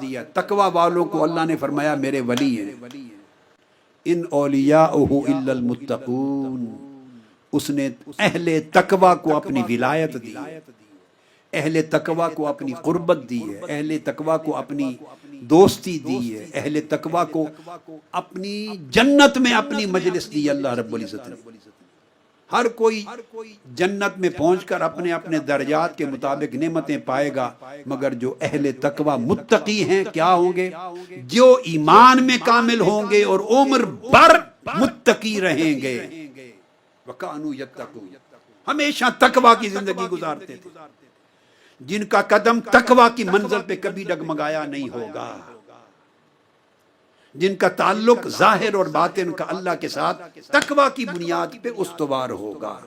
دیا۔ تقوی والوں کو اللہ نے فرمایا میرے ولی ہیں، ان اولیاءہ الا المتقون، اس نے اہل تقوی کو اپنی ولایت دی ہے، اہل تقوی کو اپنی قربت دی ہے، اہل تقوی کو اپنی دوستی دی ہے، اہل تقوی کو اپنی جنت میں اپنی مجلس دی اللہ رب العزت نے۔ ہر کوئی جنت میں پہنچ کر اپنے اپنے درجات کے مطابق نعمتیں پائے گا، مگر جو اہل تقوی متقی ہیں کیا ہوں گے؟ جو ایمان میں کامل ہوں گے اور عمر بھر متقی رہیں گے۔ وَكَانُوا يَتَّقُونَ، ہمیشہ تقوی کی زندگی گزارتے تھے، جن کا قدم تقوی کی منزل پہ کبھی ڈگمگایا نہیں ہوگا، جن کا تعلق ظاہر اور باطن کا اللہ کے ساتھ تقوی کی بنیاد پہ استوار ہوگا۔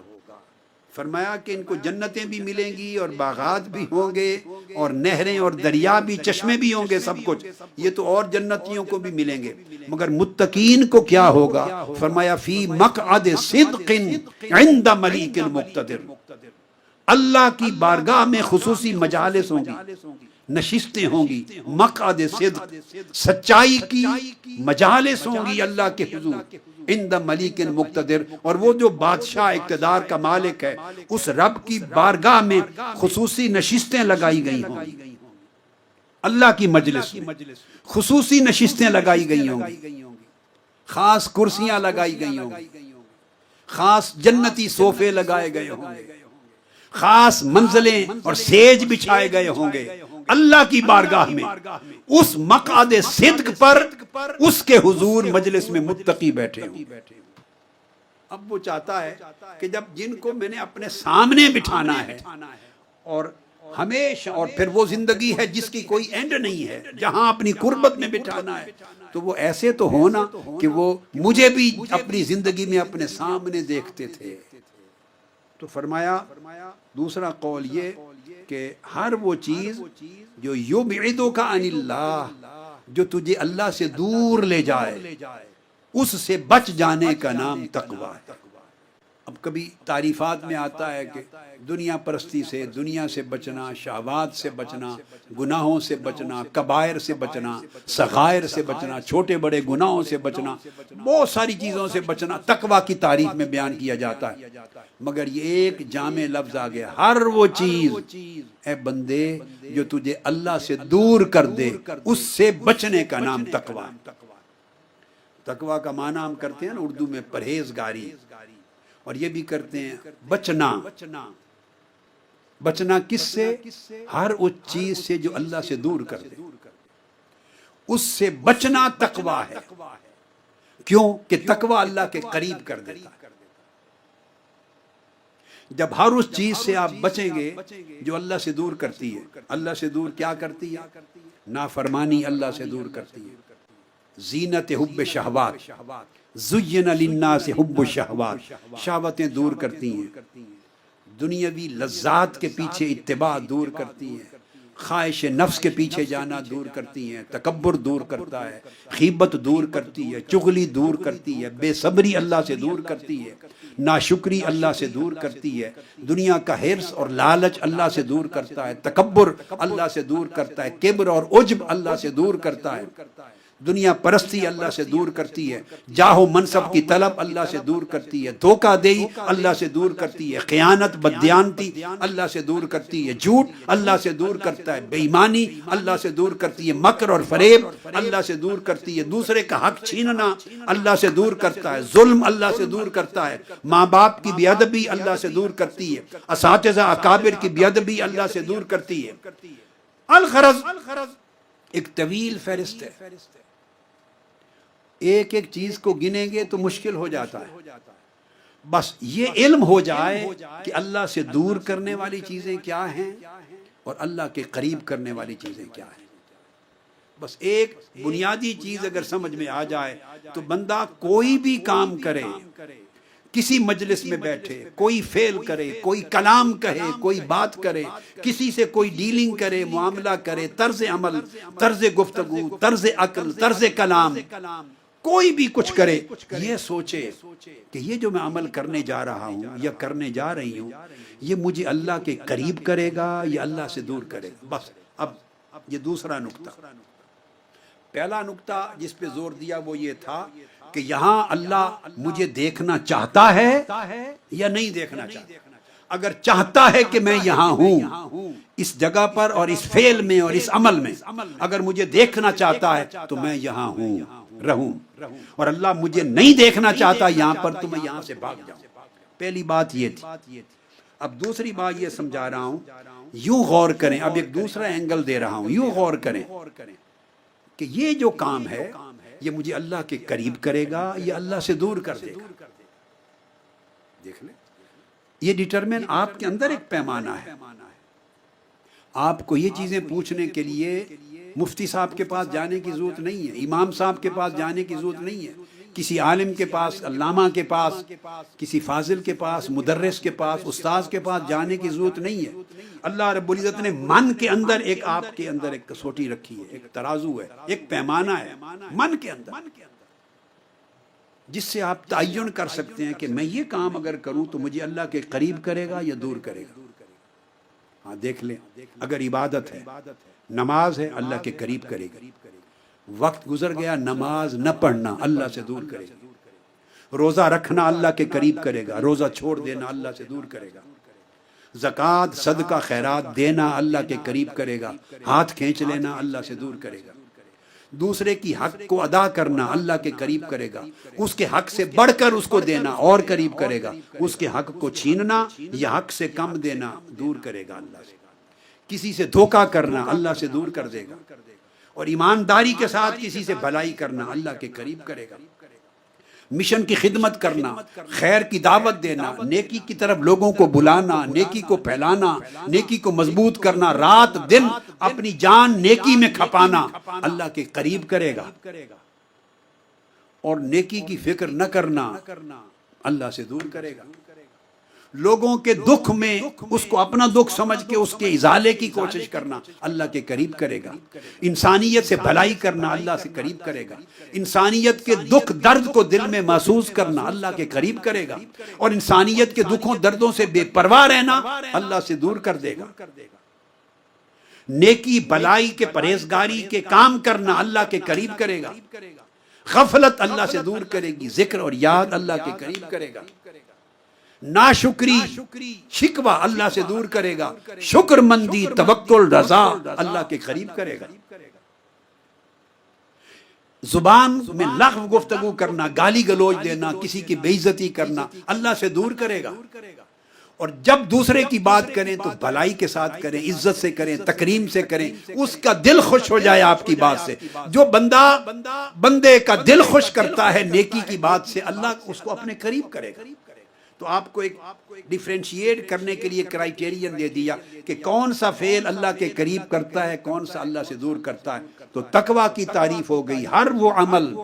فرمایا کہ ان کو جنتیں بھی ملیں گی اور باغات بھی ہوں گے اور نہریں اور دریا بھی، چشمے بھی ہوں گے، سب کچھ یہ تو اور جنتیوں کو بھی ملیں گے، مگر متقین کو کیا ہوگا؟ فرمایا فی مقعد صدق عند ملیک مقتدر، اللہ کی بارگاہ میں خصوصی مجالس ہوں گی، نشستیں ہوں گی، مقعد صدق سچائی کی مجالس ہوں گی اللہ کے حضور، عند ملیک مقتدر، اور وہ جو بادشاہ اقتدار کا مالک ہے اس رب کی بارگاہ میں خصوصی نشستیں لگائی گئی ہوں گی، اللہ کی مجلس میں خصوصی نشستیں لگائی گئی ہوں گی، خاص کرسیاں لگائی گئی ہوں گی، خاص جنتی صوفے لگائے گئے ہوں گے، خاص منزلیں اور سیج بچھائے گئے ہوں گے اللہ کی بارگاہ میں، اس مقعد صدق پر اس کے حضور مجلس میں متقی بیٹھے ہوں۔ اب وہ چاہتا ہے کہ جب جن کو میں نے اپنے سامنے بٹھانا ہے اور ہمیشہ، اور پھر وہ زندگی ہے جس کی کوئی اینڈ نہیں ہے، جہاں اپنی قربت میں بٹھانا ہے، تو وہ ایسے تو ہونا کہ وہ مجھے بھی اپنی زندگی میں اپنے سامنے دیکھتے تھے۔ تو فرمایا دوسرا قول یہ کہ ہر وہ چیز جو یبعدک عن اللہ، جو تجھے اللہ سے دور لے جائے، اس سے بچ جانے کا نام تقوی ہے۔ اب کبھی تعریفات میں آتا ہے کہ دنیا پرستی سے، دنیا سے بچنا، شہوات سے بچنا، گناہوں سے بچنا، کبائر سے بچنا، صغائر سے بچنا، چھوٹے بڑے گناہوں سے بچنا، بہت ساری چیزوں سے بچنا تقوی کی تعریف میں بیان کیا جاتا ہے، مگر یہ ایک جامع لفظ آ گیا، ہر وہ چیز اے بندے جو تجھے اللہ سے دور کر دے، اس سے بچنے کا نام تقوی۔ تقوی کا معنی ہم کرتے ہیں نا اردو میں پرہیزگاری، اور یہ بھی کرتے ہیں بچنا۔ بچنا کس سے؟ ہر اس چیز سے جو اللہ سے دور کر دے، اس سے بچنا تقوی ہے۔ کیوں کہ تقوی اللہ کے قریب کر دیتا ہے۔ جب ہر اس چیز سے آپ بچیں گے جو اللہ سے دور کرتی ہے، اللہ سے دور کیا کرتی ہے؟ نافرمانی اللہ سے دور کرتی ہے، زینت حب شہوات، زین للناس حب الشہوات، شہوتیں دور کرتی ہیں، دنیاوی لذات کے پیچھے اتباع دور کرتی ہیں، خواہش نفس کے پیچھے جانا دور کرتی ہیں، تکبر دور کرتا ہے، غیبت دور کرتی ہے، چغلی دور کرتی ہے، بے صبری اللہ سے دور کرتی ہے، ناشکری اللہ سے دور کرتی ہے، دنیا کا حرص اور لالچ اللہ سے دور کرتا ہے، تکبر اللہ سے دور کرتا ہے، کبر اور عجب اللہ سے دور کرتا ہے، دنیا پرستی اللہ سے دور کرتی ہے، جاہ و منصب کی طلب اللہ سے دور کرتی ہے، دھوکہ دہی اللہ سے دور کرتی ہے، خیانت بددیانتی اللہ سے دور کرتی ہے، جھوٹ اللہ سے دور کرتا ہے، بے ایمانی اللہ سے دور کرتی ہے، مکر اور فریب اللہ سے دور کرتی ہے، دوسرے کا حق چھیننا اللہ سے دور کرتا ہے، ظلم اللہ سے دور کرتا ہے، ماں باپ کی بے ادبی اللہ سے دور کرتی ہے، اساتذہ اکابر کی بے ادبی اللہ سے دور کرتی ہے۔ الغرض ایک طویل فہرست ہے، ایک ایک چیز کو گنیں گے تو مشکل ہو جاتا ہے، بس یہ علم ہو جائے کہ اللہ سے دور کرنے والی چیزیں کیا ہیں اور اللہ کے قریب کرنے والی چیزیں کیا ہیں، بس ایک بنیادی چیز اگر سمجھ میں آ جائے تو بندہ کوئی بھی کام کرے، کسی مجلس میں بیٹھے، کوئی فعل کرے، کوئی کلام کہے، کوئی بات کرے، کسی سے کوئی ڈیلنگ کرے، معاملہ کرے، طرز عمل، طرز گفتگو، طرز عقل، طرز کلام، کوئی بھی کچھ کرے، یہ سوچے کہ یہ جو میں عمل کرنے جا رہا ہوں یا کرنے جا رہی ہوں، یہ مجھے اللہ کے قریب کرے گا یا اللہ سے دور کرے گا۔ بس اب یہ دوسرا نقطہ، پہلا نقطہ جس پہ زور دیا وہ یہ تھا کہ یہاں اللہ مجھے دیکھنا چاہتا ہے یا نہیں دیکھنا چاہتا. اگر چاہتا ہے کہ میں یہاں ہوں اس جگہ پر اور اس فعل میں اور اس عمل میں، اگر مجھے دیکھنا چاہتا ہے تو میں یہاں ہوں رہوں، اور اللہ مجھے نہیں دیکھنا چاہتا یہاں پر تو میں یہاں سے بھاگ جاؤں. پہلی بات یہ تھی. اب دوسری بات یہ سمجھا رہا ہوں، یوں غور کریں، اب ایک دوسرا اینگل دے رہا ہوں، یوں غور کریں کہ یہ جو کام ہے یہ مجھے اللہ کے قریب کرے گا یا اللہ سے دور کر دے گا. دیکھ لیں، یہ ڈٹرمن آپ کے اندر ایک پیمانہ ہے. آپ کو یہ چیزیں پوچھنے کے لیے مفتی صاحب کے پاس جانے کی ضرورت نہیں ہے، امام صاحب کے پاس جانے کی ضرورت نہیں ہے، کسی عالم کے پاس، علامہ کے پاس، کسی فاضل کے پاس، مدرس کے پاس، استاذ کے پاس جانے کی ضرورت نہیں ہے. اللہ رب العزت نے من کے اندر ایک، آپ کے اندر ایک کسوٹی رکھی ہے، ایک ترازو ہے، ایک پیمانہ ہے من کے اندر، جس سے آپ تعین کر سکتے ہیں کہ میں یہ کام اگر کروں تو مجھے اللہ کے قریب کرے گا یا دور کرے گا. ہاں دیکھ لیں، اگر عبادت ہے، نماز ہے، اللہ کے قریب کرے گا. وقت گزر گیا نماز نہ پڑھنا، اللہ سے دور کرے گا. روزہ رکھنا اللہ کے قریب کرے گا، روزہ چھوڑ دینا اللہ سے دور کرے گا. زکوٰۃ، صدقہ، خیرات دینا اللہ کے قریب کرے گا، ہاتھ کھینچ لینا اللہ سے دور کرے گا. دوسرے کی حق کو ادا کرنا اللہ کے قریب کرے گا، اس کے حق سے بڑھ کر اس کو دینا اور قریب کرے گا. اس کے حق کو چھیننا یا حق سے کم دینا دور کرے گا اللہ سے. کسی سے دھوکہ کرنا اللہ سے دور کر دے گا، اور ایمانداری کے ساتھ کسی سے بھلائی کرنا اللہ کے قریب کرے گا. مشن کی خدمت کرنا، خیر کی دعوت دینا، نیکی کی طرف لوگوں کو بلانا، نیکی کو پھیلانا، نیکی کو مضبوط کرنا، رات دن اپنی جان نیکی میں کھپانا اللہ کے قریب کرے گا. اور نیکی کی فکر نہ کرنا اللہ سے دور کرے گا. لوگوں کے دکھ میں اس کو اپنا دکھ سمجھ کے اس کے ازالے کی کوشش کرنا اللہ کے قریب کرے گا. انسانیت سے بھلائی کرنا اللہ سے قریب کرے گا. انسانیت کے دکھ درد کو دل میں محسوس کرنا اللہ کے قریب کرے گا. اور انسانیت کے دکھوں دردوں سے بے پرواہ رہنا اللہ سے دور کر دے گا. نیکی بھلائی کے پرہیزگاری کے کام کرنا اللہ کے قریب کرے گا. غفلت اللہ سے دور کرے گی، ذکر اور یاد اللہ کے قریب کرے گا. ناشکری، شکوہ اللہ سے دور کرے گا. شکر مندی، توکل، رضا اللہ کے قریب کرے گا. زبان میں لغو گفتگو کرنا، گالی گلوچ دینا، کسی کی بے عزتی کرنا اللہ سے دور کرے گا. اور جب دوسرے کی بات کریں تو بھلائی کے ساتھ کریں، عزت سے کریں، تکریم سے کریں، اس کا دل خوش ہو جائے آپ کی بات سے. جو بندے کا دل خوش کرتا ہے نیکی کی بات سے، اللہ اس کو اپنے قریب کرے گا. تو آپ کو ایک ڈیفرینشیٹ کرنے کے لیے کرائیٹیرین دے دیا کہ کون سا فعل اللہ کے قریب کرتا ہے، کون سا اللہ سے دور کرتا ہے. تو تقویٰ کی تعریف ہو گئی. ہر وہ عمل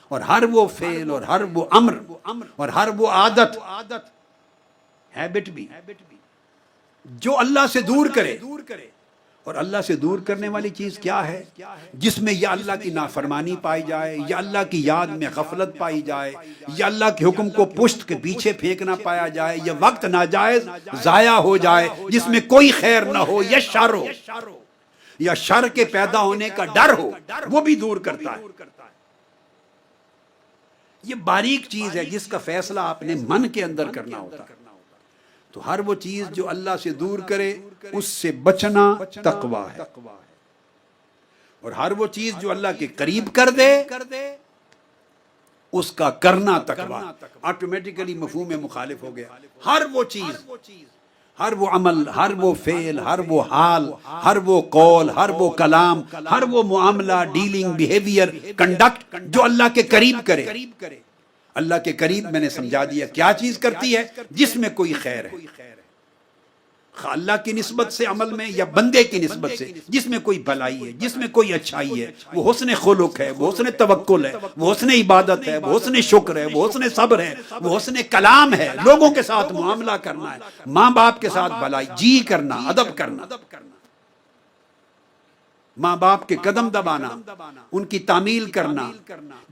اور ہر وہ فعل اور ہر وہ امر اور ہر وہ عادت، ہیبٹ بھی، جو اللہ سے دور کرے. اور اللہ سے دور کرنے والی چیز کیا ہے؟ جس میں یا اللہ کی نافرمانی پائی جائے، یا اللہ کی یاد میں غفلت پائی جائے، یا اللہ کے حکم کو پشت کے پیچھے پھینکنا پایا جائے، یا وقت ناجائز ضائع ہو جائے جس میں کوئی خیر نہ ہو، یا شر ہو، یا شر کے پیدا ہونے کا ڈر ہو، وہ بھی دور کرتا ہے. یہ باریک چیز ہے جس کا فیصلہ آپ نے من کے اندر کرنا ہوتا ہے. تو ہر وہ چیز جو اللہ سے دور کرے اس سے بچنا تقویٰ ہے، اور ہر وہ چیز جو اللہ کے قریب کر دے اس کا کرنا تقویٰ. آٹومیٹیکلی مفہوم مخالف ہو گیا. ہر وہ چیز، ہر وہ عمل، ہر وہ فعل، ہر وہ حال، ہر وہ قول، ہر وہ کلام، ہر وہ معاملہ، ڈیلنگ، بیہیویئر، کنڈکٹ جو اللہ کے قریب کرے. اللہ کے قریب میں نے سمجھا دیا کیا چیز کرتی ہے، جس میں کوئی خیر ہے، اللہ کی نسبت سے عمل میں یا بندے کی نسبت سے، جس میں کوئی بھلائی ہے، جس میں کوئی اچھائی ہے. وہ حسن خلق ہے، وہ حسن توکل ہے، وہ حسن عبادت ہے، وہ حسن شکر ہے، وہ حسن صبر ہے، وہ حسن کلام ہے. لوگوں کے ساتھ معاملہ کرنا ہے، ماں باپ کے ساتھ بھلائی، جی کرنا، ادب کرنا، ماں باپ کے قدم دبانا، ان کی تعمیل کرنا،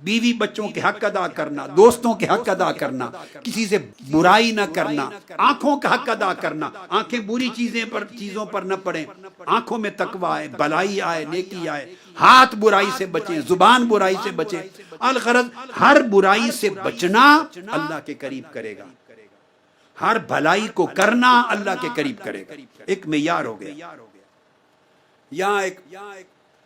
بیوی بچوں کے حق ادا کرنا، دوستوں کے حق ادا کرنا، کسی سے برائی نہ کرنا، آنکھوں کا حق ادا کرنا، آنکھیں بری چیزوں پر نہ پڑیں، آنکھوں میں تقویٰ آئے، بھلائی آئے، نیکی آئے. ہاتھ برائی سے بچیں، زبان برائی سے بچیں، الغرض ہر برائی سے بچنا اللہ کے قریب کرے گا، ہر بھلائی کو کرنا اللہ کے قریب کرے گا، ایک معیار ہو گیا۔ یہاں ایک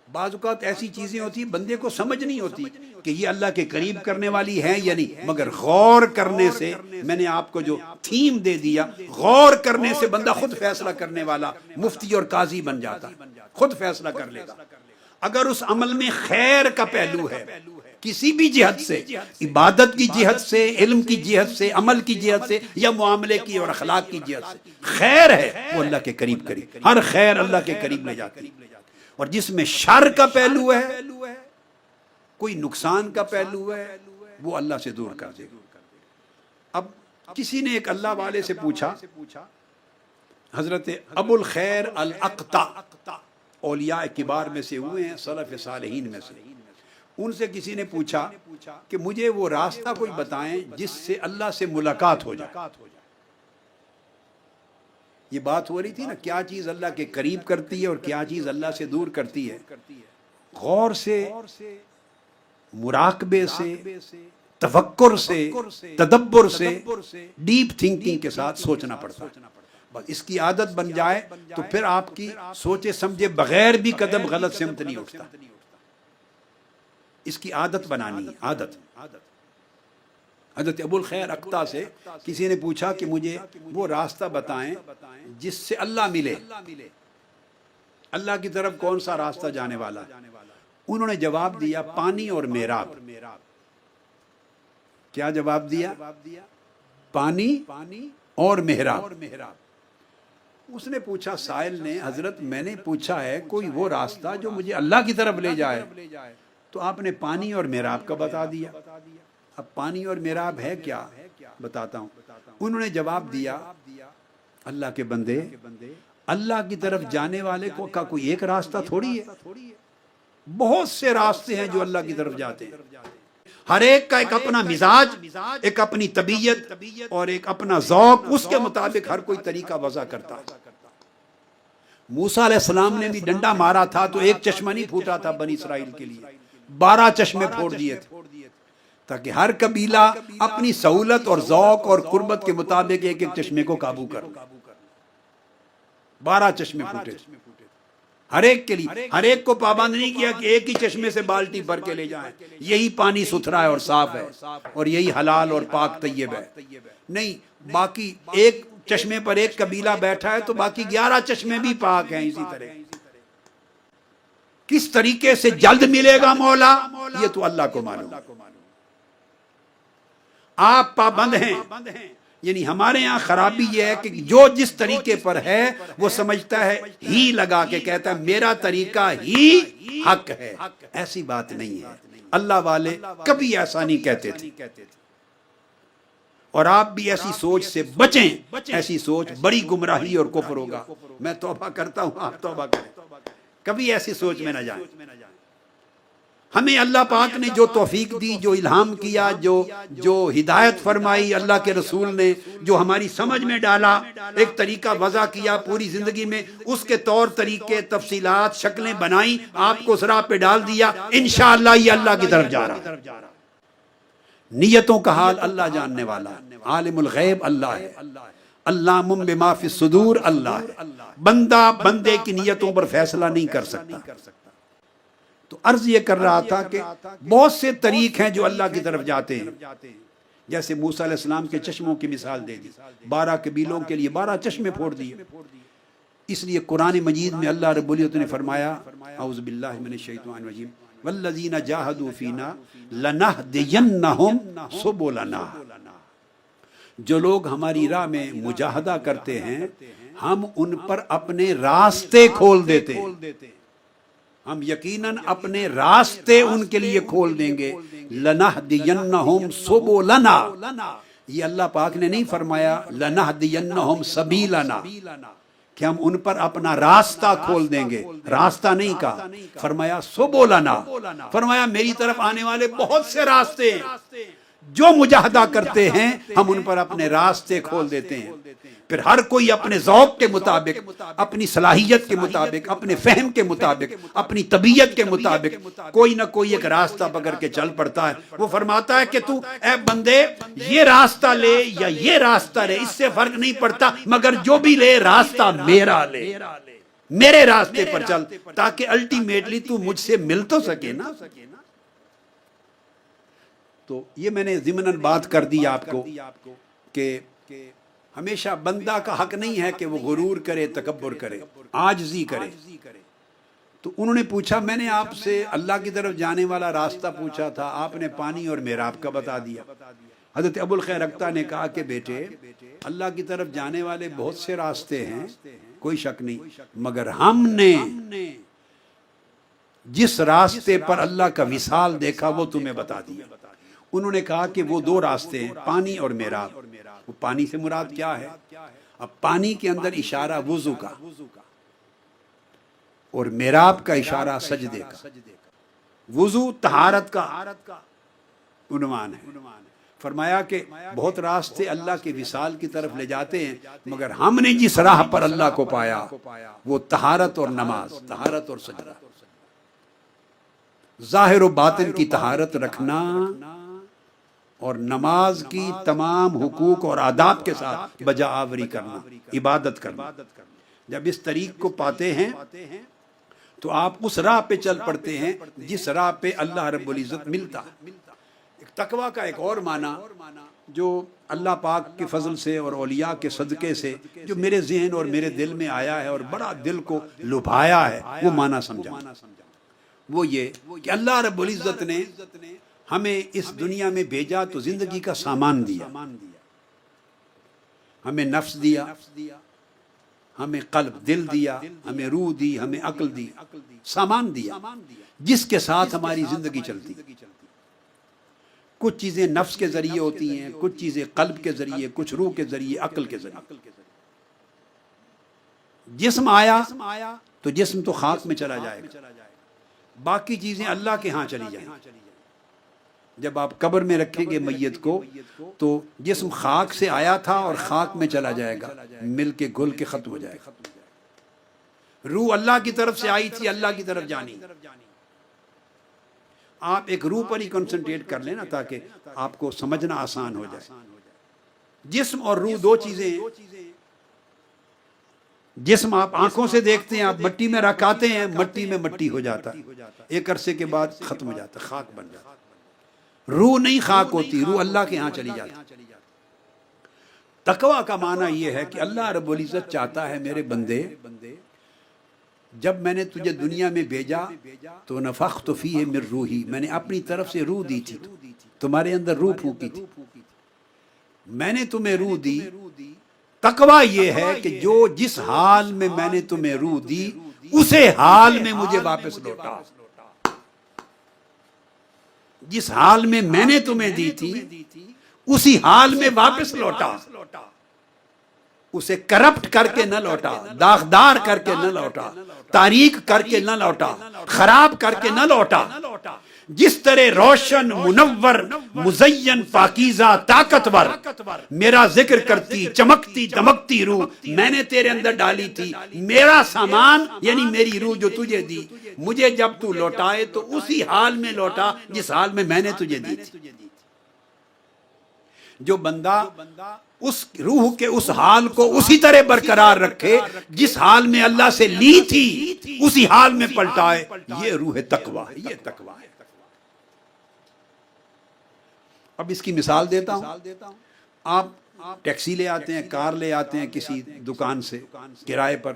بعض اوقات ایسی چیزیں ہوتی بندے کو سمجھ نہیں ہوتی کہ یہ اللہ کے قریب کرنے والی ہے یا نہیں، مگر غور کرنے سے، میں نے آپ کو جو تھیم دے دیا، غور کرنے سے بندہ خود فیصلہ کرنے والا مفتی اور قاضی بن جاتا، خود فیصلہ کر لے گا۔ اگر اس عمل میں خیر کا پہلو ہے کسی بھی جہت سے، عبادت کی جہت سے، علم کی جہت سے، عمل کی جہت سے، یا معاملے کی اور اخلاق کی جہت سے خیر ہے، وہ اللہ کے قریب قریب، ہر خیر اللہ کے قریب لے جاتی۔ اور جس میں شر کا پہلو ہے، کوئی نقصان کا پہلو ہے، وہ اللہ سے دور کر دے گا۔ اب کسی نے ایک اللہ والے سے پوچھا، حضرت ابو الخیر الاقطع اولیاء کبار میں سے ہوئے ہیں، سلف صالحین میں سے، ان سے کسی نے پوچھا کہ مجھے وہ راستہ کوئی بتائیں جس سے اللہ سے ملاقات ہو جائے۔ یہ بات ہو رہی تھی نا، کیا چیز اللہ کے قریب کرتی ہے اور کیا چیز اللہ سے دور کرتی ہے۔ غور سے، مراقبے سے، تفکر سے، تدبر سے، ڈیپ تھنکنگ کے ساتھ سوچنا پڑتا ہے۔ بس اس کی عادت بن جائے تو پھر آپ کی سوچے سمجھے بغیر بھی قدم غلط سمت نہیں اٹھتا۔ اس کی عادت بنانی، عادت۔ حضرت ابو الخیر اقطع سے کسی نے پوچھا کہ مجھے وہ راستہ بتائیں جس سے اللہ ملے، اللہ کی طرف کون سا راستہ جانے والا ہے؟ انہوں نے جواب دیا پانی اور محراب۔ کیا جواب دیا؟ پانی اور محراب۔ اس نے پوچھا سائل نے، حضرت میں نے پوچھا ہے کوئی وہ راستہ جو مجھے اللہ کی طرف لے جائے، تو آپ نے پانی اور محراب کا بتا دیا۔ اب پانی اور محراب ہے کیا؟ بتاتا ہوں۔ انہوں نے جواب دیا اللہ کے بندے، اللہ کی طرف جانے والے کا کوئی ایک راستہ تھوڑی ہے، بہت سے راستے ہیں جو اللہ کی طرف جاتے ہیں۔ ہر ایک کا ایک اپنا مزاج، ایک اپنی طبیعت اور ایک اپنا ذوق، اس کے مطابق ہر کوئی طریقہ وضع کرتا ہے۔ موسیٰ علیہ السلام نے بھی ڈنڈا مارا تھا تو ایک چشمہ نہیں پھوٹا تھا بنی اسرائیل کے لیے، 12 چشمے پھوڑ دیے تھے، تاکہ ہر قبیلہ اپنی سہولت اور ذوق اور قربت کے مطابق ایک ایک چشمے کو قابو کر۔ 12 چشمے پھوٹے ہر ایک کے لیے، ہر ایک کو پابند نہیں کیا کہ ایک ہی چشمے سے بالٹی بھر کے لے جائیں، یہی پانی ستھرا ہے اور صاف ہے اور یہی حلال اور پاک طیب ہے، نہیں، باقی ایک چشمے پر ایک قبیلہ بیٹھا ہے تو باقی 11 چشمے بھی پاک ہیں۔ اسی طرح کس طریقے سے جلد ملے گا مولا، یہ تو اللہ کو معلوم۔ آپ پابند ہیں، یعنی ہمارے یہاں خرابی یہ ہے کہ جو جس طریقے پر ہے وہ سمجھتا ہے، ہی لگا کے کہتا ہے میرا طریقہ ہی حق ہے۔ ایسی بات نہیں ہے، اللہ والے کبھی ایسا نہیں کہتے تھے، اور آپ بھی ایسی سوچ سے بچیں۔ ایسی سوچ بڑی گمراہی اور کفر ہوگا۔ میں توبہ کرتا ہوں، آپ توبہ کریں، کبھی ایسی سوچ میں نہ جائیں۔ ہمیں اللہ پاک نے جو توفیق دی، جو الہام کیا، جو ہدایت فرمائی اللہ کے رسول نے، جو ہماری سمجھ میں ڈالا، ایک طریقہ وضع کیا پوری زندگی میں، اس کے طور طریقے، تفصیلات، شکلیں بنائی، آپ کو ذرا پہ ڈال دیا، انشاءاللہ یہ اللہ کی طرف جا رہا ہے۔ نیتوں کا حال اللہ جاننے والا ہے، عالم الغیب اللہ ہے، علام بما فی الصدور اللہ ہے۔ بندہ بندے کی نیتوں پر فیصلہ نہیں کر سکتا۔ تو عرض یہ کر رہا تھا کہ بہت سے طریق ہیں جو اللہ کی طرف جاتے ہیں، جیسے موسیٰ علیہ السلام کے چشموں کی مثال دے دی، 12 قبیلوں کے لیے 12 چشمے پھوڑ دیے۔ اس لیے قرآن مجید میں اللہ رب العزت نے فرمایا، اعوذ باللہ من الشیطان الرجیم، والذین جاہدوا فینا لنہدینہم سبلنا، جو لوگ ہماری راہ میں مجاہدہ کرتے ہیں ہم ان پر اپنے راستے کھول دیتے ہیں، ہم یقیناً اپنے راستے ان کے لیے کھول دیں گے۔ لنہدینہم سبلنا، یہ اللہ پاک نے نہیں فرمایا لنہدینہم سبیلنا کہ ہم ان پر اپنا راستہ کھول دیں گے، راستہ نہیں کہا، فرمایا سبلنا، فرمایا میری طرف آنے والے بہت سے راستے ہیں، جو مجاہدہ کرتے ہیں ہم ان پر اپنے راستے کھول دیتے ہیں۔ پھر ہر کوئی اپنے ذوق کے مطابق، اپنی صلاحیت کے مطابق، اپنے فہم کے مطابق، اپنی طبیعت کے مطابق کوئی نہ کوئی ایک راستہ پکڑ کے چل پڑتا ہے۔ وہ فرماتا ہے کہ تو اے بندے یہ راستہ لے یا یہ راستہ لے، اس سے فرق نہیں پڑتا، مگر جو بھی لے راستہ میرا لے، میرے راستے پر چل، تاکہ الٹیمیٹلی تو مجھ سے مل تو سکے نا۔ تو یہ میں نے ضمناً بات کر دی آپ کو کہ ہمیشہ بندہ کا حق نہیں ہے کہ وہ غرور کرے، تکبر کرے، عاجزی کرے۔ تو انہوں نے پوچھا، میں نے آپ سے اللہ کی طرف جانے والا راستہ پوچھا تھا، آپ نے پانی اور میراب کا بتا دیا۔ حضرت ابو الخیر اکتا نے کہا کہ بیٹے اللہ کی طرف جانے والے بہت سے راستے ہیں، کوئی شک نہیں، مگر ہم نے جس راستے پر اللہ کا وصال دیکھا وہ تمہیں بتا دیا۔ انہوں نے کہا کہ وہ دو راستے ہیں، پانی اور میراب۔ وہ پانی سے مراد کیا ہے؟ اب پانی کے اندر اشارہ وضو کا اور میراب کا اشارہ سجدے کا۔ وضو طہارت کا عنوان ہے۔ فرمایا کہ بہت راستے اللہ کے وصال کی طرف لے جاتے ہیں، مگر ہم نے جس راہ پر اللہ کو پایا وہ طہارت اور نماز، طہارت اور سجدہ، ظاہر و باطن کی طہارت رکھنا اور نماز کی تمام حقوق اور آداب کے ساتھ بجا آوری کرنا، عبادت کرنا۔ جب اس طریق کو پاتے ہیں تو آپ اس راہ پہ چل پڑتے ہیں جس راہ پہ اللہ رب العزت ملتا۔ تقویٰ کا ایک اور معنی جو اللہ پاک کے فضل سے اور اولیاء کے صدقے سے جو میرے ذہن اور میرے دل میں آیا ہے اور بڑا دل کو لبھایا ہے، وہ معنی سمجھا۔ وہ یہ کہ اللہ رب العزت نے ہمیں اس دنیا میں بھیجا تو زندگی کا سامان دیا، ہمیں نفس دیا، ہمیں قلب دل دیا، ہمیں روح دی، ہمیں عقل دی، سامان دیا جس کے ساتھ ہماری زندگی چلتی۔ کچھ چیزیں نفس کے ذریعے ہوتی ہیں، کچھ چیزیں قلب کے ذریعے، کچھ روح کے ذریعے، عقل کے ذریعے۔ جسم آیا تو جسم تو خاک میں چلا جائے گا، باقی چیزیں اللہ کے ہاں چلی جائیں۔ جب آپ قبر میں رکھیں گے میت کو تو جسم خاک سے آیا تھا اور خاک میں چلا جائے گا، مل کے گھل کے ختم ہو جائے گا۔ روح اللہ کی طرف سے آئی تھی، اللہ کی طرف جانی۔ آپ ایک روح پر ہی کنسنٹریٹ کر لیں نا تاکہ آپ کو سمجھنا آسان ہو جائے۔ جسم اور روح دو چیزیں ہیں۔ جسم آپ آنکھوں سے دیکھتے ہیں، آپ مٹی میں رکھاتے ہیں، مٹی میں مٹی ہو جاتا ہے، ایک عرصے کے بعد ختم ہو جاتا ہے، خاک بن جاتا ہے۔ روح نہیں خاک ہوتی، روح اللہ کے ہاں چلی جاتی۔ تقویٰ کا معنی یہ ہے کہ اللہ رب العزت چاہتا ہے میرے بندے، جب میں نے تجھے دنیا میں بھیجا تو نفخت فیہ من روحی، میں نے اپنی طرف سے روح دی تھی، تمہارے اندر روح پھونکی تھی، میں نے تمہیں روح دی۔ تقویٰ یہ ہے کہ جو جس حال میں میں نے تمہیں روح دی اسے حال میں مجھے واپس لوٹا، جس حال میں میں نے تمہیں دی تھی اسی حال میں واپس لوٹا، اسے کرپٹ کر کے نہ لوٹا، داغدار کر کے نہ لوٹا، تاریک کر کے نہ لوٹا، خراب کر کے نہ لوٹا۔ جس طرح روشن، منور، مزین، پاکیزہ، طاقتور میرا ذکر کرتی، چمکتی دمکتی روح میں نے تیرے اندر ڈالی تھی، میرا سامان یعنی میری روح جو تجھے دی، مجھے جب تو لوٹائے تو اسی حال میں لوٹا جس حال میں نے تجھے دی تھی۔ جو بندہ اس روح کے اس حال کو اسی طرح برقرار رکھے جس حال میں اللہ سے لی تھی اسی حال میں پلٹائے، یہ روح تقویٰ ہے، یہ تقویٰ ہے۔ اب اس کی مثال دیتا ہوں۔ آپ ٹیکسی لے آتے ہیں، کار لے آتے ہیں کسی دکان سے کرائے پر،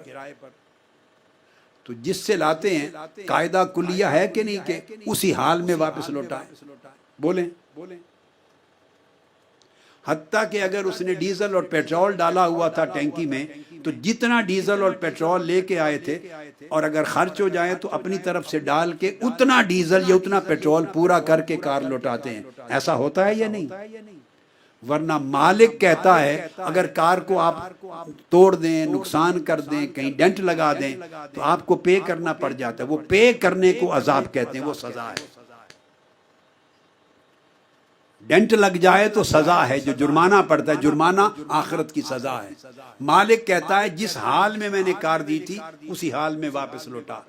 تو جس سے لاتے ہیں قاعدہ کلیہ ہے کہ نہیں کہ اسی حال میں واپس لوٹائیں؟ بولیں۔ حتیٰ کہ اگر اس نے ڈیزل اور پیٹرول ڈالا ہوا تھا ٹینکی میں تو جتنا ڈیزل اور پیٹرول لے کے آئے تھے اور اگر خرچ ہو جائے تو اپنی طرف سے ڈال کے اتنا ڈیزل یا اتنا پیٹرول پورا کر کے کار لوٹاتے ہیں۔ ایسا ہوتا ہے یا نہیں؟ ورنہ مالک کہتا ہے اگر کار کو آپ توڑ دیں، نقصان کر دیں، کہیں ڈینٹ لگا دیں تو آپ کو پے کرنا پڑ جاتا ہے۔ وہ پے کرنے کو عذاب کہتے ہیں، وہ سزا ہے۔ ڈینٹ لگ جائے تو سزا ہے، جو جرمانہ پڑتا ہے، جرمانہ آخرت کی سزا ہے۔ مالک کہتا ہے جس حال میں نے کار دی تھی اسی حال میں واپس لوٹا۔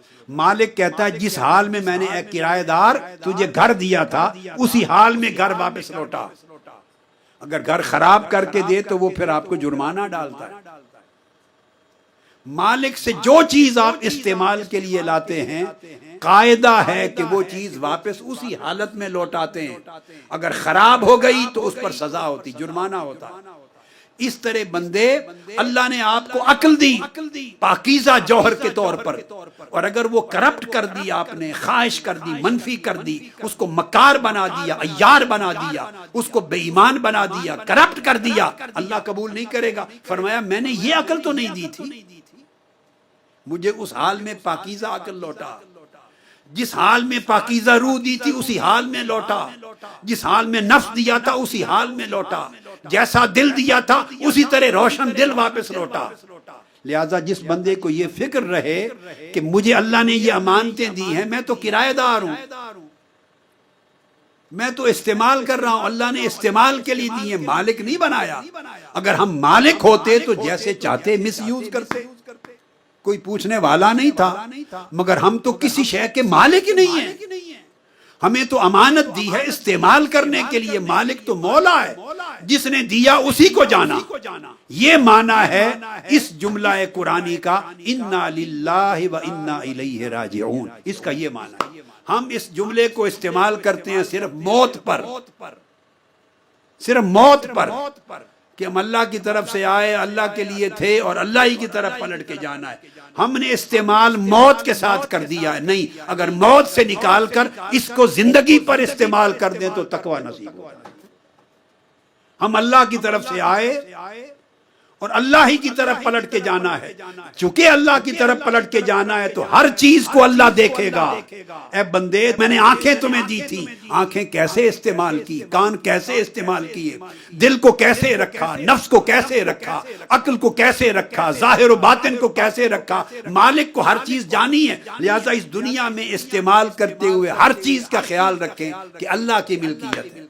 مالک کہتا ہے جس حال میں نے ایک کرایہ دار تجھے گھر دیا تھا اسی حال میں گھر واپس لوٹا۔ اگر گھر خراب کر کے دے تو وہ پھر آپ کو جرمانہ ڈالتا ہے۔ مالک سے جو چیز آپ استعمال کے لیے لاتے ہیں قاعدہ ہے کہ وہ چیز واپس اسی حالت میں لوٹاتے ہیں۔ اگر خراب ہو گئی تو اس پر سزا ہوتی، جرمانہ ہوتا۔ اس طرح بندے، اللہ نے آپ کو عقل دی پاکیزہ جوہر کے طور پر، اور اگر وہ کرپٹ کر دی، آپ نے خواہش کر دی، منفی کر دی، اس کو مکار بنا دیا، عیار بنا دیا، اس کو بے ایمان بنا دیا، کرپٹ کر دیا، اللہ قبول نہیں کرے گا۔ فرمایا میں نے یہ عقل تو نہیں دی تھی، مجھے اس حال میں پاکیزہ عقل لوٹا، جس حال میں پاکیزہ روح دی تھی اسی حال میں لوٹا، جس حال میں نفس دیا تھا اسی حال میں لوٹا، جیسا دل دیا تھا اسی طرح روشن دل واپس لوٹا۔ لہذا جس بندے کو یہ فکر رہے کہ مجھے اللہ نے یہ امانتیں دی ہیں، میں تو کرایہ دار ہوں، میں تو استعمال کر رہا ہوں، اللہ نے استعمال کے لیے دی ہیں، مالک نہیں بنایا۔ اگر ہم مالک ہوتے تو جیسے چاہتے مس یوز کرتے، کوئی پوچھنے والا نہیں تھا، مگر ہم تو کسی شے کے مالک ہی نہیں ہیں۔ ہمیں تو امانت دی ہے استعمال کرنے کے لیے، مالک تو مولا ہے، جس نے دیا اسی کو جانا۔ یہ معنی ہے اس جملہ قرآنی کا انا للہ و انا الیہ راجعون، اس کا یہ معنی ہے۔ ہم اس جملے کو استعمال کرتے ہیں صرف موت پر، صرف موت پر، کہ ہم اللہ کی طرف سے آئے، اللہ کے لیے تھے اور اللہ ہی کی طرف پلٹ کے جانا ہے۔ ہم نے استعمال موت کے ساتھ کر دیا ہے، نہیں، اگر موت سے نکال کر اس کو زندگی پر استعمال کر دیں تو تقوی نصیب ہوگا۔ ہم اللہ کی طرف سے آئے اور اللہ ہی کی طرف پلٹ کے جانا ہے۔ چونکہ اللہ کی طرف پلٹ کے جانا ہے تو ہر چیز کو اللہ دیکھے گا۔ اے بندے، میں نے آنکھیں تمہیں دی تھی، آنکھیں کیسے استعمال کی، کان کیسے استعمال کیے، دل کو کیسے رکھا، نفس کو کیسے رکھا، عقل کو کیسے رکھا، ظاہر و باطن کو کیسے رکھا۔ مالک کو ہر چیز جانی ہے، لہذا اس دنیا میں استعمال کرتے ہوئے ہر چیز کا خیال رکھیں کہ اللہ کی ملکیت ہے،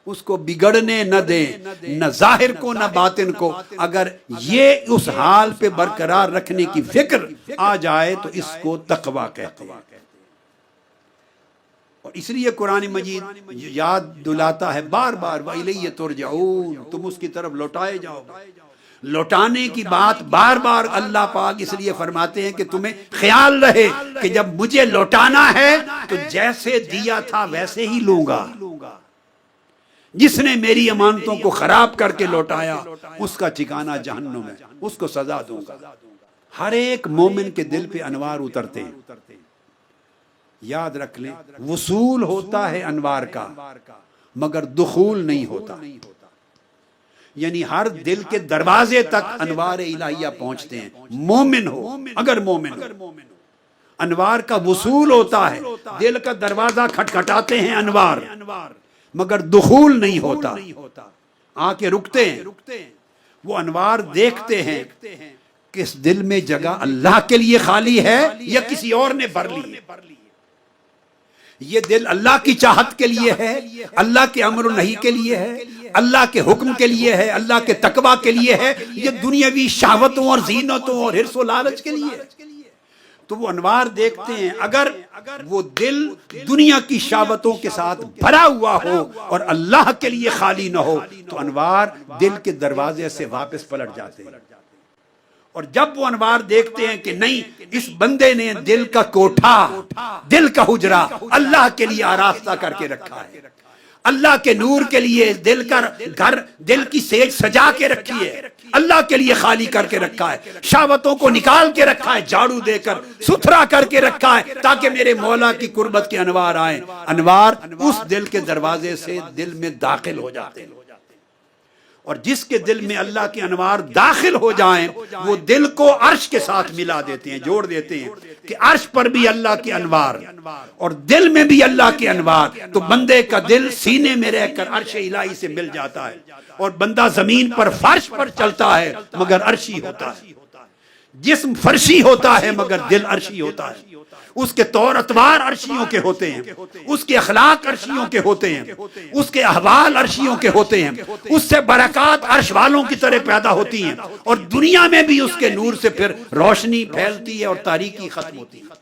اس کو بگڑنے نہ دیں، نہ ظاہر کو نہ باطن کو۔ اگر یہ اس حال پہ برقرار رکھنے کی فکر آ جائے تو اس کو تقویٰ کہتے ہیں۔ اور اس لیے قرآن مجید یاد دلاتا ہے بار بار وَإِلَيَّ تُرْجَعُونَ، تم اس کی طرف لوٹائے جاؤ۔ لوٹانے کی بات بار بار اللہ پاک اس لیے فرماتے ہیں کہ تمہیں خیال رہے کہ جب مجھے لوٹانا ہے تو جیسے دیا تھا ویسے ہی لوں گا۔ جس نے میری امانتوں کو خراب کر کے لوٹایا اس کا ٹھکانہ جہنم ہے، اس کو سزا دوں گا۔ ہر ایک مومن کے دل پہ انوار اترتے ہیں، یاد رکھ لیں، وصول ہوتا ہے انوار کا مگر دخول نہیں ہوتا، یعنی ہر دل کے دروازے تک انوار الہیہ پہنچتے ہیں۔ مومن ہو، اگر مومن ہو، انوار کا وصول ہوتا ہے، دل کا دروازہ کھٹکھٹاتے ہیں انوار، مگر دخول نہیں ہوتا، آ کے رکتے ہیں۔ وہ انوار دیکھتے ہیں کہ اس دل میں جگہ اللہ کے لیے خالی ہے یا کسی اور نے بھر لی ہے، یہ دل اللہ کی چاہت کے لیے ہے، اللہ کے امر و نہی کے لیے ہے، اللہ کے حکم کے لیے ہے، اللہ کے تقویٰ کے لیے ہے، یہ دنیاوی شہوتوں اور زینتوں اور حرص و لالچ کے لیے ہے۔ تو وہ انوار دیکھتے ہیں، اگر وہ دل دنیا کی شہوتوں کے ساتھ بھرا ہوا ہو اور اللہ کے لیے خالی نہ ہو تو انوار دل کے دروازے سے واپس پلٹ جاتے ہیں۔ اور جب وہ انوار دیکھتے ہیں کہ نہیں، اس بندے نے دل کا کوٹھا، دل کا حجرہ اللہ کے لیے آراستہ کر کے رکھا ہے، اللہ کے نور کے لیے دل کا گھر، دل کی سیج سجا کے رکھی ہے، اللہ کے لیے خالی کر کے رکھا ہے، شہوتوں کو نکال کے رکھا ہے، جھاڑو دے کر ستھرا کر کے رکھا ہے تاکہ میرے مولا کی قربت کے انوار آئیں۔ انوار اس دل کے دروازے سے دل میں داخل ہو جاتے ہیں، اور جس کے دل میں اللہ کے انوار داخل ہو جائیں وہ دل کو عرش کے ساتھ ملا دیتے ہیں، جوڑ دیتے ہیں کہ عرش پر بھی اللہ کے انوار اور دل میں بھی اللہ کے انوار، تو بندے کا دل سینے میں رہ کر عرش الہی سے مل جاتا ہے، اور بندہ زمین پر فرش پر چلتا ہے مگر عرشی ہوتا ہے، جسم فرشی ہوتا ہے مگر دل عرشی ہوتا ہے۔ اس کے طور اتوار عرشیوں کے ہوتے ہیں، اس کے اخلاق عرشیوں کے ہوتے ہیں، اس کے احوال عرشیوں کے ہوتے ہیں، اس سے برکات عرش والوں کی طرح پیدا ہوتی ہیں، اور دنیا میں بھی اس کے نور سے پھر روشنی پھیلتی ہے اور تاریکی ختم ہوتی ہے۔